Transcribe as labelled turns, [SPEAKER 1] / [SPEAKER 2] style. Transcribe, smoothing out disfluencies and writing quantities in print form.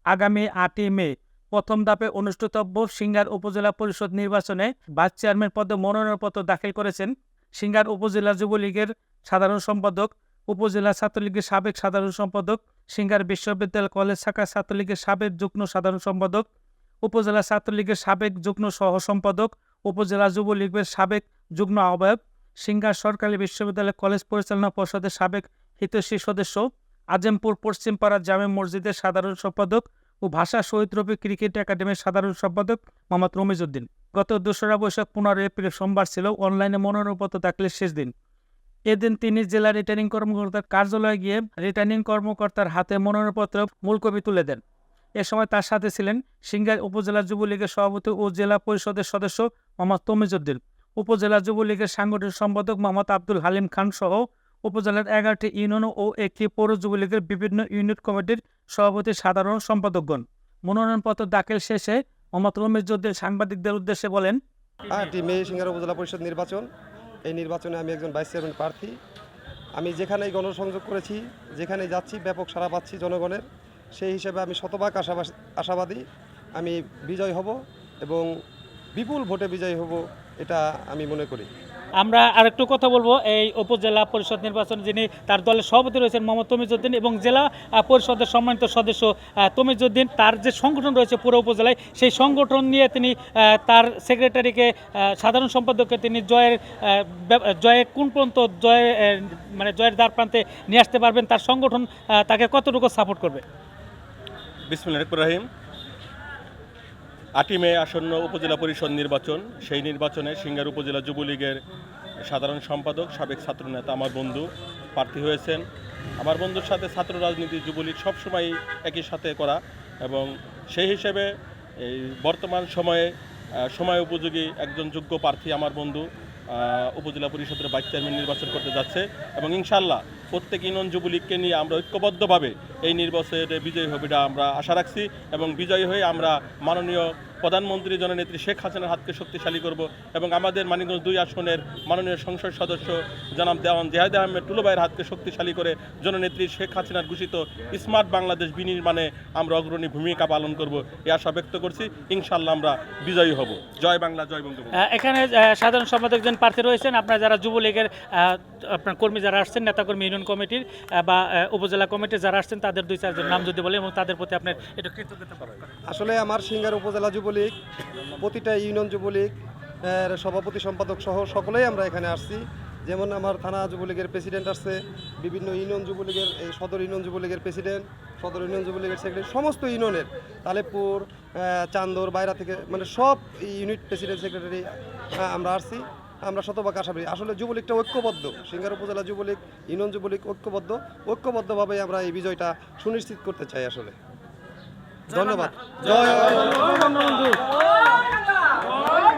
[SPEAKER 1] আগামী 8ই মে প্রথম ধাপে অনুষ্ঠিতব্য সিংড়ার উপজেলা পরিষদ নির্বাচনে ভাইস চেয়ারম্যান পদে মনোনয়নপত্র দাখিল করেছেন সিংড়ার উপজেলা যুবলীগের সাধারণ সম্পাদক, উপজেলা ছাত্রলীগের সাবেক সাধারণ সম্পাদক, সিংড়ার বিশ্ববিদ্যালয় কলেজ শাখা ছাত্রলীগের সাবেক যুগ্ম সাধারণ সম্পাদক, উপজেলা ছাত্রলীগের সাবেক যুগ্ম সহ সম্পাদক, উপজেলা যুবলীগের সাবেক যুগ্ম আহ্বায়ক, সিংড়ার সরকারি বিশ্ববিদ্যালয় কলেজ পরিচালনা পর্ষদের সাবেক হিতৈষী সদস্য, আজিমপুর পশ্চিমপাড়া জামে মসজিদের সাধারণ সম্পাদক ও ভাষা শহীদ রফি ক্রিকেট একাডেমির সাধারণ সম্পাদক মোহাম্মদ রমিজউদ্দিন। গত 2রা বৈশাখ 15 এপ্রিল সোমবার ছিল অনলাইনে মনোনয়নপত্র দাখিলের শেষ দিন। এদিন তিনি জেলা রিটার্নিং কর্মকর্তার কার্যালয়ে গিয়ে রিটার্নিং কর্মকর্তার হাতে মনোনয়নপত্র মূলকপি তুলে দেন। এ সময় তার সাথে ছিলেন সিংড়ার উপজেলা যুবলীগের সভাপতি ও জেলা পরিষদের সদস্য মোহাম্মদ তমিজউদ্দিন, উপজেলা যুবলীগের সাংগঠনিক সম্পাদক মোহাম্মদ আব্দুল হালিম খান সহ উপজেলার 11টি ইউনিয়ন ও একটি পৌর যুবলীগের বিভিন্ন ইউনিট কমিটির সভাপতি সাধারণ সম্পাদকগণ। মনোনয়নপত্র দাখিল শেষে মোহাম্মদ রমিজউদ্দিন সাংবাদিকদের উদ্দেশ্যে বলেন,
[SPEAKER 2] 8ই মে সিংড়ার উপজেলা পরিষদ নির্বাচন। এই নির্বাচনে আমি একজন ভাইস চেয়ারম্যান প্রার্থী। আমি যেখানেই গণসংযোগ করেছি, যেখানে যাচ্ছি ব্যাপক সাড়া পাচ্ছি জনগণের। সেই হিসেবে আমি শতভাগ আশাবাদী আমি বিজয় হব এবং বিপুল ভোটে বিজয় হব, এটা আমি মনে করি।
[SPEAKER 1] আমরা আরেকটু কথা বলবো এই উপজেলা পরিষদ নির্বাচনে যিনি তার দলের সভাপতি রয়েছেন মোহাম্মদ তমিজউদ্দিন এবং জেলা পরিষদের সম্মানিত সদস্য তমিজউদ্দিন, তার যে সংগঠন রয়েছে পুরো উপজেলায় সেই সংগঠন নিয়ে তিনি তার সেক্রেটারিকে সাধারণ সম্পাদককে তিনি জয়ের কোন পর্যন্ত জয়ের দ্বার প্রান্তে নিয়ে আসতে পারবেন, তার সংগঠন তাকে কতটুকু সাপোর্ট করবে।
[SPEAKER 3] বিসমিল্লাহির রহমানির রহিম। 8ই মে আসন্ন উপজেলা পরিষদ নির্বাচন, সেই নির্বাচনে সিংড়ার উপজেলা যুবলীগের সাধারণ সম্পাদক সাবেক ছাত্রনেতা আমার বন্ধু প্রার্থী হয়েছেন। আমার বন্ধুর সাথে ছাত্র রাজনীতি যুবলীগ সবসময় একই সাথে করা এবং সেই হিসেবে এই বর্তমান সময় উপযোগী একজন যোগ্য প্রার্থী আমার বন্ধু উপজেলা পরিষদের ভাইস চেয়ারম্যান নির্বাচন করতে যাচ্ছে এবং ইনশাআল্লাহ প্রত্যেক ইউনিয়ন যুবলীগকে নিয়ে আমরা ঐক্যবদ্ধভাবে এই নির্বাচনে বিজয়ী হবে এটা আমরা আশা রাখছি এবং বিজয়ী হয়ে আমরা মাননীয় প্রধানমন্ত্রী জননেত্রী শেখ হাসিনার হাতকে শক্তিশালী করব এবং আমাদের মানিকগঞ্জ 2 আসনের মাননীয় সংসদ সদস্য জনাব দেওয়ান জিহাদ আহমেদ টুলু ভাইয়ের হাতকে শক্তিশালী করে জননেত্রী শেখ হাসিনার ঘোষিত স্মার্ট বাংলাদেশ বিনির্মাণে আমরা অগ্রণী ভূমিকা পালন করব এই আশা ব্যক্ত করছি। ইনশাআল্লাহ আমরা বিজয়ী হব। জয় বাংলা, জয় বঙ্গবন্ধু।
[SPEAKER 1] এখানে সাধারণ সম্পাদক একজন প্রার্থী রয়েছেন, আপনার যারা যুবলীগের আপনার কর্মী যারা আসছেন, নেতাকর্মী ইউনিয়ন কমিটির বা উপজেলা কমিটির যারা আসছেন তাদের 2-4 জন নাম যদি বলেন এবং তাদের প্রতি আপনার একটু কৃতজ্ঞতা প্রকাশ করেন।
[SPEAKER 2] আসলে আমার সিংড়ার উপজেলা যুবলীগ, প্রতিটা ইউনিয়ন যুবলীগ সভাপতি সম্পাদক সহ সকলেই আমরা এখানে আসছি। যেমন আমার থানা যুবলীগের প্রেসিডেন্ট আসছে, বিভিন্ন ইউনিয়ন যুবলীগের এই সদর ইউনিয়ন যুবলীগের প্রেসিডেন্ট, সদর ইউনিয়ন যুবলীগের সেক্রেটারি, সমস্ত ইউনিয়নের তালেপুর, চান্দর, বাইরা থেকে মানে সব ইউনিট প্রেসিডেন্ট সেক্রেটারি আমরা আসছি। আমরা শতভাগ আশাবাদী। আসলে যুবলীগটা ঐক্যবদ্ধ, সিংড়ার উপজেলা যুবলীগ, ইউনিয়ন যুবলীগ ঐক্যবদ্ধভাবে আমরা এই বিজয়টা সুনিশ্চিত করতে চাই। আসলে ধন্যবাদ। জয় বঙ্গবন্ধু।